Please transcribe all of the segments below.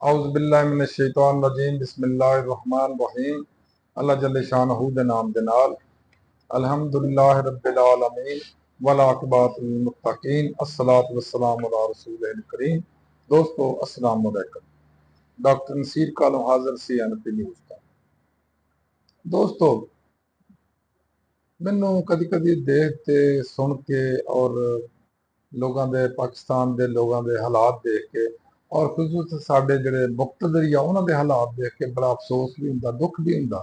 औज़ुबिल्लाहिमिनश्शैतानिर्रजीम बिस्मिल्लाहिर्रहमानिर्रहीम। अल्लाह जल्ले शानहू दे नाम दे नाल अल्हम्दुलिल्लाहि रब्बिल आलमीन वल आक़िबतुल लिल मुत्तक़ीन अस्सलातु वस्सलामु अला रसूलिल करीम। दोस्तों अस्सलाम वालेकुम। डॉक्टर नसीर कालों हाजिर सी एनपी न्यूज़ का। दोस्तों मैनू कदी कदी देख के सुन के और लोगों के पाकिस्तान के लोगों के हालात देख के और खुसूस साडे जिहड़े मुक्तदर आ उन्होंने हालात देख के बड़ा अफसोस भी हुंदा, दुख भी हुंदा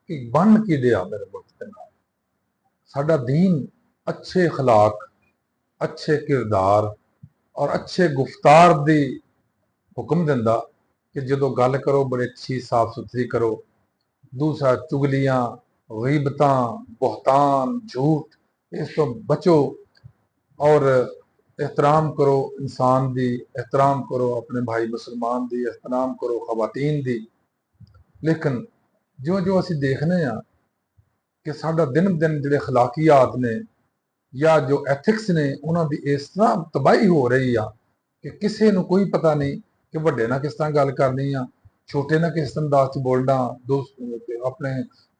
कि बन की दिया मेरे मुल्क के नाल। साडा दीन अच्छे अखलाक, अच्छे किरदार और अच्छे गुफ्तार दी हुक्म दिंदा कि जदों गल करो बड़ी अच्छी साफ सुथरी करो। दूसरा चुगलियां, गीबतां, बहतान, झूठ, इस तो बचो और एहतराम करो इंसान दी, एहतराम करो अपने भाई मुसलमान दी, एहतराम करो खवातीन दी। लेकिन जो जो असी देखने कि साडा दिन ब दिन जिहड़े अखलाकियात ने या जो एथिक्स ने उन्होंने इस तरह तबाही हो रही आ कि किसी नूं कोई पता नहीं कि वड्डे नाल किस तरह गल करनी आ, छोटे नाल किस तरह अंदाज च बोलना, दोस्त अपने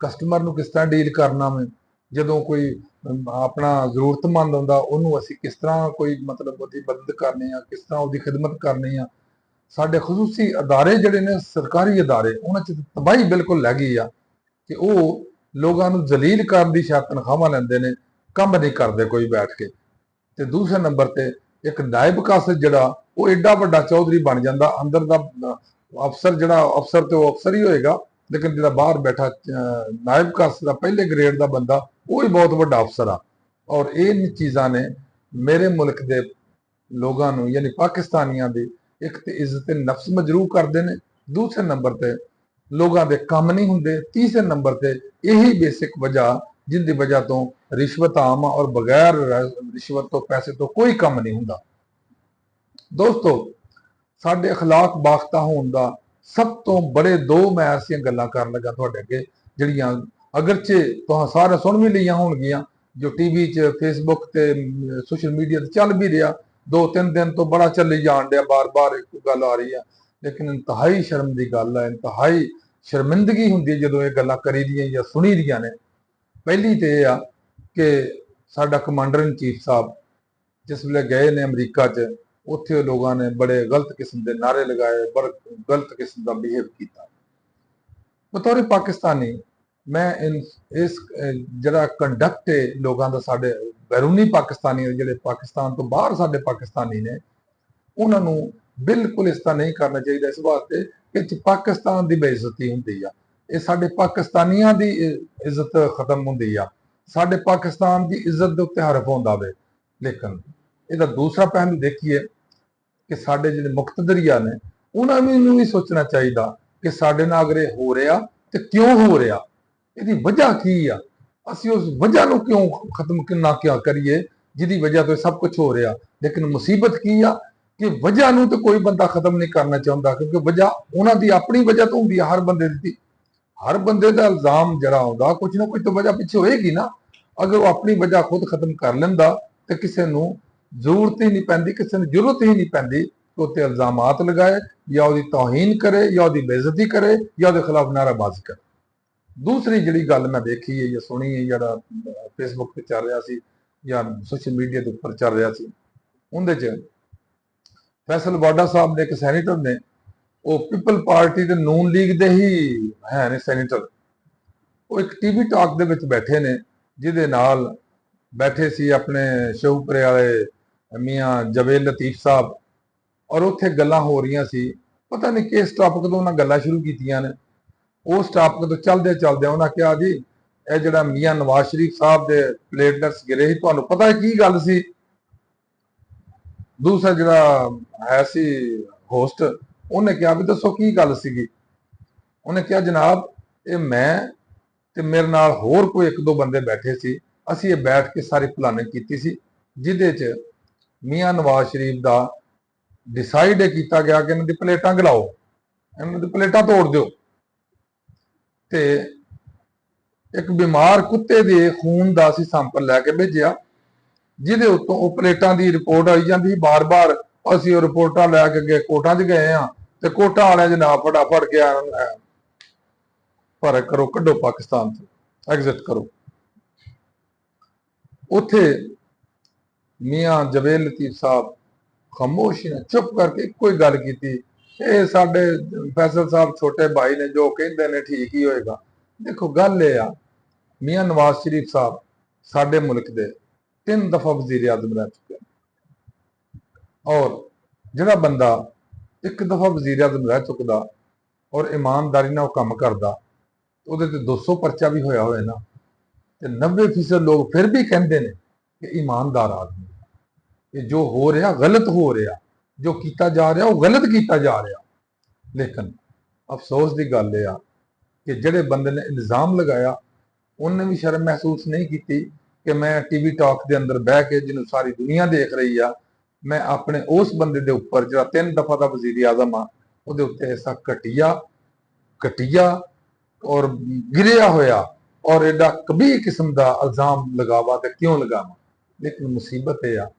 कस्टमर नूं किस तरह डील करना में, जदों कोई अपना जरूरतमंद आउंदा उहनूं असीं किस तरह कोई मतलब उहदी मदद करनी आ, किस तरह उहदी खिदमत करनी आ। साडे खसूसी अदारे जिहड़े ने सरकारी अदारे उन्हां च तबाही बिल्कुल लै गई आ कि वो लोगों नूं जलील करन दी शायद तनख्वाहां लैंदे ने, कम नहीं करते कोई बैठ के। ते दूसरे नंबर ते एक नायब कासिद जिहड़ा वो एडा वड्डा चौधरी बन जांदा, अंदर दा अफसर जिहड़ा अफसर ते वो अफसर ही होएगा, लेकिन जिहड़ा बाहर बैठा नायब कासिद दा पहले ग्रेड दा बंदा वो ही बहुत वड्डा अफसर आ। और इन चीज़ां ने मेरे मुल्क दे लोगों नूं यानी पाकिस्तानियां दी एक ते इज्जत नफ्स मजरूह करदे ने, दूसरे नंबर ते लोगों के कम नहीं होंगे, तीसरे नंबर पे यही बेसिक वजह जिंदी वजह तो रिश्वत आम और बगैर रिश्वत तो पैसे तो कोई कम नहीं होंदा। दोस्तों साडे अखलाक बाख्ता होने का सब तो बड़े दो मैं ऐसियां गल्लां कर लगा तुहाडे अगे जिहड़ियां अगरचे तुहां सारे सुन भी लियां होणगियां, जो टीवी च फेसबुक ते सोशल मीडिया ते चल भी रहा, 2-3 दिन तो बड़ा चली जान दिया, बार बार एक गल आ रही है। लेकिन इंतहाई शर्म की गल है, इंतहाई शर्मिंदगी होंदी है जदों ये गल्लां करी दियां या सुनी दियां ने। पहली तो यह आ कि साडा कमांडर इन चीफ साहब जिस वेले गए ने अमरीका च, उत्थे लोगों ने बड़े गलत किस्म के नारे लगाए, बड़े गलत किस्म का बिहेव किया। बतौर पाकिस्तानी मैं इस जरा कंडक्ट है लोगों का साडे बैरूनी पाकिस्तानी जिहड़े पाकिस्तान तो बाहर साडे पाकिस्तानी ने उन्होंने बिल्कुल इस तरह नहीं करना चाहिए। इस वास्ते कि पाकिस्तान की बेइज्जती होंदी आ, ये साडे पाकिस्तानियां दी इज्जत खत्म होंदी आ, साडे पाकिस्तान की इज्जत के उत्ते हरफ होंदा वे। लेकिन इसका दूसरा पहलू देखिए कि साडे जिहड़े मुक्तदरिया ने उन्होंने भी सोचना चाहिए कि साडे नाल अगर हो रहा तो क्यों हो रहा, इसकी वजह की आ, असीं उस वजह को क्यों खत्म ना क्या करिए जिहदी वजह तो सब कुछ हो रहा। लेकिन मुसीबत की आ कि वजह नूं तो कोई बंदा खत्म नहीं करना चाहता, क्योंकि वजह उन्होंने अपनी वजह तो होंगी हर बंदे दी। हर बंदे का इल्जाम जरा आता कुछ ना कुछ तो वजह पिछे होएगी ना। अगर वो अपनी वजह खुद खत्म कर लेंदा तो किसी को जरूरत ही नहीं पैंदी, किसी ने जरूरत ही नहीं पैंदी कि उत्ते इल्जामात लगाए या उसकी तौहीन करे या उसकी बेइज्जती करे या उसके खिलाफ नाराबाजी करे। दूसरी जिहड़ी गल मैं देखी है या सुनी है जिहड़ा फेसबुक पर चल रहा सी या सोशल मीडिया के उपर चल रहा सी, उहदे च फैसल वाडा साहब ने एक सैनीटर ने वो पीपल पार्टी के नून लीग के ही है ने सैनीटर, वो एक टीवी टॉक दे विच बैठे ने जिहदे नाल बैठे सी अपने शहूपुरे वाले मियाँ जवेद लतीफ साहब, और उत्थे गल्लां हो रही सी, पता नहीं किस टॉपिक तो उन्होंने गल्लां शुरू कीतियां ने। उस टॉपिक तो चलदे चलदे उन्होंने कहा जी यह जिहड़ा मियाँ नवाज शरीफ साहब के प्लेटलेट्स गिरे ही तुहानूं पता है की गल सी। दूसरा जिहड़ा है सी होस्ट उन्हें कहा भी दसो की गल सी। उन्हें कहा जनाब ये मैं ते मेरे नाल होर कोई एक दो बंदे बैठे सी, असीं ये बैठ के सारी प्लानिंग की सी जिहदे च मियाँ नवाज शरीफ का डिसाइड किया गया कि इन्हां दी प्लेटां गिलाओ, इन्हां दी प्लेटां तोड़ दो। ते एक बीमार कुत्ते के खून का असीं सैंपल लैके भेजिया जिहदे उत्तों वो प्लेटां की रिपोर्ट आई जाती बार बार। असीं वो रिपोर्टां लैके अगे कोर्टां च गए हाँ ਤੇ ਕੋਟਾਂ ਵਾਲਿਆਂ ਜਨਾਬ ਫਟਾਫਟ ਗਿਆ ਫਰਕ ਕਰੋ, ਕੱਢੋ ਪਾਕਿਸਤਾਨ ਤੋਂ, ਐਗਜ਼ਿਟ ਕਰੋ। ਉੱਥੇ ਮੀਆਂ ਜਵੇਦ ਲਤੀਫ ਸਾਹਿਬ ਖਾਮੋਸ਼ੀ ਨਾਲ ਚੁੱਪ ਕਰਕੇ ਇੱਕੋ ਹੀ ਗੱਲ ਕੀਤੀ, ਇਹ ਸਾਡੇ ਫੈਸਲ ਸਾਹਿਬ ਛੋਟੇ ਭਾਈ ਨੇ, ਜੋ ਕਹਿੰਦੇ ਨੇ ਠੀਕ ਹੀ ਹੋਏਗਾ। ਦੇਖੋ ਗੱਲ ਇਹ ਆ, ਮੀਆਂ ਨਵਾਜ਼ ਸ਼ਰੀਫ ਸਾਹਿਬ ਸਾਡੇ ਮੁਲਕ ਦੇ 3 ਦਫਾ ਵਜ਼ੀਰ ਆਜ਼ਮ ਰਹਿ ਚੁੱਕੇ, ਔਰ ਜਿਹੜਾ ਬੰਦਾ 1 ਦਫਾ ਵਜ਼ੀਰ ਆਜ਼ਮ ਰਹਿ ਚੁੱਕਦਾ ਔਰ ਇਮਾਨਦਾਰੀ ਨਾਲ ਉਹ ਕੰਮ ਕਰਦਾ, ਉਹਦੇ ਤੇ 200 ਪਰਚਾ ਵੀ ਹੋਇਆ ਹੋਏ ਨਾ, ਤੇ 90% ਲੋਕ ਫਿਰ ਵੀ ਕਹਿੰਦੇ ਨੇ ਕਿ ਇਮਾਨਦਾਰ ਆਦਮੀ, ਇਹ ਜੋ ਹੋ ਰਿਹਾ ਗਲਤ ਹੋ ਰਿਹਾ, ਜੋ ਕੀਤਾ ਜਾ ਰਿਹਾ ਉਹ ਗਲਤ ਕੀਤਾ ਜਾ ਰਿਹਾ। ਲੇਕਿਨ ਅਫਸੋਸ ਦੀ ਗੱਲ ਇਹ ਆ ਕਿ ਜਿਹੜੇ ਬੰਦੇ ਨੇ ਇਲਜ਼ਾਮ ਲਗਾਇਆ, ਉਹਨੇ ਵੀ ਸ਼ਰਮ ਮਹਿਸੂਸ ਨਹੀਂ ਕੀਤੀ ਕਿ ਮੈਂ ਟੀਵੀ ਟਾਕ ਦੇ ਅੰਦਰ ਬਹਿ ਕੇ, ਜਿਹਨੂੰ ਸਾਰੀ ਦੁਨੀਆ ਦੇਖ ਰਹੀ ਆ, ਮੈਂ ਆਪਣੇ ਉਸ ਬੰਦੇ ਦੇ ਉੱਪਰ ਜਿਹੜਾ 3 ਦਫਾ ਦਾ ਵਜ਼ੀਰ ਆਜ਼ਮ ਆ, ਉਹਦੇ ਉੱਤੇ ਐਸਾ ਘਟੀਆ ਔਰ ਗਿਰਿਆ ਹੋਇਆ ਔਰ ਐਡਾ ਕਬੀਹ ਕਿਸਮ ਦਾ ਇਲਜ਼ਾਮ ਲਗਾਵਾ, ਤੇ ਕਿਉਂ ਲਗਾਵਾ। ਲੇਕਿਨ ਮੁਸੀਬਤ ਇਹ ਆ,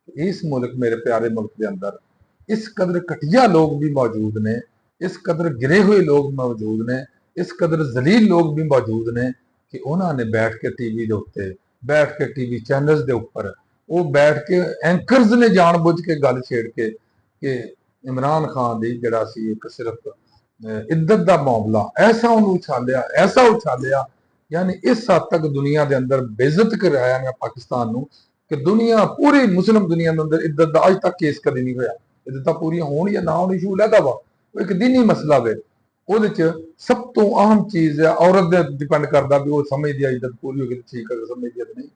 ਇਸ ਮੁਲਕ, ਮੇਰੇ ਪਿਆਰੇ ਮੁਲਕ ਦੇ ਅੰਦਰ ਇਸ ਕਦਰ ਘਟੀਆ ਲੋਕ ਵੀ ਮੌਜੂਦ ਨੇ, ਇਸ ਕਦਰ ਗਿਰੇ ਹੋਏ ਲੋਕ ਮੌਜੂਦ ਨੇ, ਇਸ ਕਦਰ ਜ਼ਲੀਲ ਲੋਕ ਵੀ ਮੌਜੂਦ ਨੇ ਕਿ ਉਹਨਾਂ ਨੇ ਬੈਠ ਕੇ ਟੀਵੀ ਦੇ ਉੱਤੇ, ਬੈਠ ਕੇ ਟੀਵੀ ਚੈਨਲਸ ਦੇ ਉੱਪਰ, ਉਹ ਬੈਠ ਕੇ ਐਂਕਰਸ ਨੇ ਜਾਣ-ਬੁੱਝ ਕੇ ਗੱਲ ਛੇੜ ਕੇ ਕਿ ਇਮਰਾਨ ਖਾਨ ਦੀ ਜਿਹੜਾ ਸੀ ਇੱਕ ਸਿਰਫ ਇੱਜ਼ਤ ਦਾ ਮਾਮਲਾ, ਐਸਾ ਉਹਨੂੰ ਉਛਾਲਿਆ, ਯਾਨੀ ਇਸ ਹੱਦ ਤੱਕ ਦੁਨੀਆ ਦੇ ਅੰਦਰ ਬੇਇੱਜ਼ਤ ਕਰਾਇਆ ਗਿਆ ਪਾਕਿਸਤਾਨ ਨੂੰ ਕਿ ਦੁਨੀਆ, ਪੂਰੀ ਮੁਸਲਿਮ ਦੁਨੀਆ ਦੇ ਅੰਦਰ ਇੱਜ਼ਤ ਦਾ ਅੱਜ ਤੱਕ ਕੇਸ ਕਦੇ ਨਹੀਂ ਹੋਇਆ। ਇੱਜ਼ਤਾਂ ਪੂਰੀਆਂ ਹੋਣ ਜਾਂ ਨਾ ਹੋਣ ਇਸ਼ੂ ਲੈਦਾ ਵਾ, ਉਹ ਇੱਕ ਦਿਨੀ ਮਸਲਾ ਵੇ। ਉਹਦੇ ਚ ਸਭ ਤੋਂ ਅਹਿਮ ਚੀਜ਼ ਹੈ, ਔਰਤ ਦੇ ਡਿਪੈਂਡ ਕਰਦਾ ਵੀ ਉਹ ਸਮਝਦੀ ਆ ਇੱਜ਼ਤ ਪੂਰੀ ਹੋ ਗਈ ਠੀਕ ਹੈ, ਸਮਝਦੀ ਨਹੀਂ।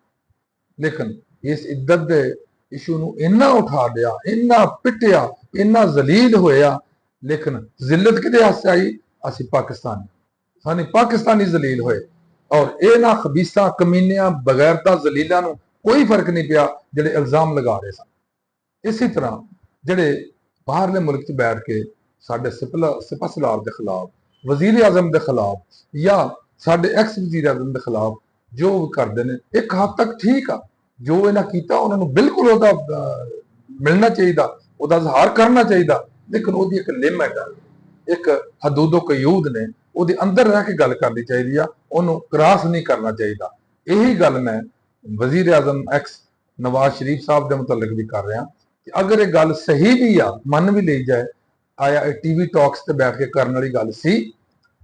ਲੇਕਿਨ ਇਸ ਇੱਜ਼ਤ ਦੇ ਇਸ਼ੂ ਨੂੰ ਇੰਨਾ ਉਠਾ ਲਿਆ, ਇੰਨਾ ਪਿੱਟਿਆ, ਇੰਨਾ ਜ਼ਲੀਲ ਹੋਇਆ। ਲੇਕਿਨ ਜ਼ਿਲਤ ਕਿਹਦੇ ਹੱਥ ਆਈ? ਅਸੀਂ ਪਾਕਿਸਤਾਨੀ ਜ਼ਲੀਲ ਹੋਏ। ਔਰ ਇਹਨਾਂ ਖਬੀਸਾਂ, ਕਮੀਨਿਆਂ, ਬਗੈਰਤਾ, ਜ਼ਲੀਲਾਂ ਨੂੰ ਕੋਈ ਫਰਕ ਨਹੀਂ ਪਿਆ ਜਿਹੜੇ ਇਲਜ਼ਾਮ ਲਗਾ ਰਹੇ ਸਨ। ਇਸੇ ਤਰ੍ਹਾਂ ਜਿਹੜੇ ਬਾਹਰਲੇ ਮੁਲਕ 'ਚ ਬੈਠ ਕੇ ਸਾਡੇ ਸਿਪਾਹ ਸਲਾਰ ਦੇ ਖਿਲਾਫ, ਵਜ਼ੀਰ ਆਜ਼ਮ ਦੇ ਖਿਲਾਫ, ਜਾਂ ਸਾਡੇ ਐਕਸ ਵਜ਼ੀਰ ਆਜ਼ਮ ਦੇ ਖਿਲਾਫ ਜੋ ਕਰਦੇ ਨੇ, ਇੱਕ ਹੱਦ ਤੱਕ ਠੀਕ ਆ। ਜੋ ਇਹਨਾਂ ਕੀਤਾ ਉਹਨਾਂ ਨੂੰ ਬਿਲਕੁਲ ਉਹਦਾ ਮਿਲਣਾ ਚਾਹੀਦਾ, ਉਹਦਾ ਇਜ਼ਹਾਰ ਕਰਨਾ ਚਾਹੀਦਾ। ਲੇਕਿਨ ਉਹਦੀ ਇੱਕ ਲਿਮਿਟ ਆ, ਇੱਕ ਹਦੂਦੋ ਕਯੂਦ ਨੇ, ਉਹਦੇ ਅੰਦਰ ਰਹਿ ਕੇ ਗੱਲ ਕਰਨੀ ਚਾਹੀਦੀ ਆ, ਉਹਨੂੰ ਕ੍ਰਾਸ ਨਹੀਂ ਕਰਨਾ ਚਾਹੀਦਾ। ਇਹੀ ਗੱਲ ਮੈਂ ਵਜ਼ੀਰ ਆਜ਼ਮ ਐਕਸ ਨਵਾਜ਼ ਸ਼ਰੀਫ ਸਾਹਿਬ ਦੇ ਮੁਤਲਕ ਵੀ ਕਰ ਰਿਹਾ ਕਿ ਅਗਰ ਇਹ ਗੱਲ ਸਹੀ ਵੀ ਆ, ਮੰਨ ਵੀ ਲਈ ਜਾਏ, ਆਇਆ ਇਹ ਟੀਵੀ ਟਾਕਸ ਤੇ ਬੈਠ ਕੇ ਕਰਨ ਵਾਲੀ ਗੱਲ ਸੀ।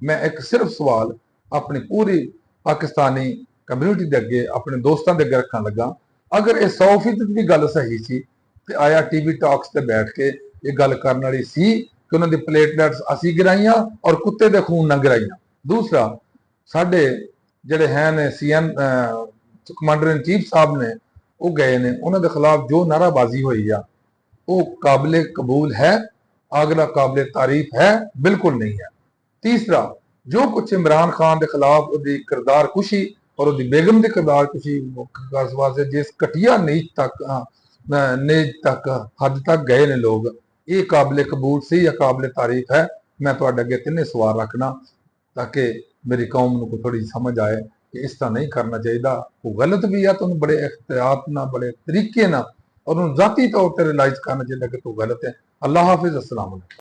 ਮੈਂ ਇੱਕ ਸਿਰਫ ਸਵਾਲ ਆਪਣੀ ਪੂਰੀ ਪਾਕਿਸਤਾਨੀ ਕਮਿਊਨਿਟੀ ਦੇ ਅੱਗੇ, ਆਪਣੇ ਦੋਸਤਾਂ ਦੇ ਅੱਗੇ ਰੱਖਣ ਲੱਗਾ, ਅਗਰ ਇਹ 100% ਦੀ ਗੱਲ ਸਹੀ ਸੀ ਤੇ ਆਇਆ ਟੀਵੀ ਟਾਕਸ ਤੇ ਬੈਠ ਕੇ ਇਹ ਗੱਲ ਕਰਨ ਵਾਲੀ ਸੀ ਕਿ ਉਹਨਾਂ ਦੀ ਪਲੇਟਲੈਟਸ ਅਸੀਂ ਗਿਰਾਈਆਂ ਔਰ ਕੁੱਤੇ ਦੇ ਖੂਨ ਨਾ ਗਿਰਾਈਆਂ। ਦੂਸਰਾ, ਸਾਡੇ ਜਿਹੜੇ ਹੈ ਨੇ ਸੀਐਮ ਕਮਾਂਡਰ ਇਨ ਚੀਫ ਸਾਹਿਬ ਨੇ, ਉਹ ਗਏ ਨੇ, ਉਹਨਾਂ ਦੇ ਖਿਲਾਫ ਜੋ ਨਾਰਾਬਾਜ਼ੀ ਹੋਈ ਆ ਉਹ ਕਾਬਿਲੇ ਕਬੂਲ ਹੈ, ਅਗਲਾ ਕਾਬਿਲੇ ਤਾਰੀਫ ਹੈ? ਬਿਲਕੁਲ ਨਹੀਂ ਹੈ। ਤੀਸਰਾ, ਜੋ ਕੁਛ ਇਮਰਾਨ ਖਾਨ ਦੇ ਖਿਲਾਫ ਉਹਦੀ ਕਿਰਦਾਰ ਕੁਸ਼ੀ ਔਰ ਉਹਦੀ ਬੇਗਮ ਦੀ ਕਿਰਦਾਰ ਕੁਸ਼ੀ ਵਾਸਤੇ ਜਿਸ ਘਟੀਆ ਨੀਚ ਤੱਕ ਹੱਦ ਤੱਕ ਗਏ ਨੇ ਲੋਕ, ਇਹ ਕਾਬਿਲੇ ਕਬੂਲ ਸੀ ਜਾਂ ਕਾਬਿਲੇ ਤਾਰੀਫ ਹੈ? ਮੈਂ ਤੁਹਾਡੇ ਅੱਗੇ 3 ਸਵਾਲ ਰੱਖਣਾ ਤਾਂ ਕਿ ਮੇਰੀ ਕੌਮ ਨੂੰ ਕੋਈ ਥੋੜੀ ਸਮਝ ਆਏ ਕਿ ਇਸ ਤਰ੍ਹਾਂ ਨਹੀਂ ਕਰਨਾ ਚਾਹੀਦਾ। ਉਹ ਗਲਤ ਵੀ ਆ, ਤੁਹਾਨੂੰ ਬੜੇ ਇਖਤਿਆਤ ਨਾਲ, ਬੜੇ ਤਰੀਕੇ ਨਾਲ, ਔਰ ਉਹਨੂੰ ਜ਼ਾਤੀ ਤੌਰ ਤੇ ਰਿਅਲਾਈਜ਼ ਕਰਨਾ ਚਾਹੀਦਾ ਕਿ ਤੂੰ ਗਲਤ ਹੈ। ਅੱਲਾਹ ਹਾਫਿਜ਼, अस्सलाम वालेकुम।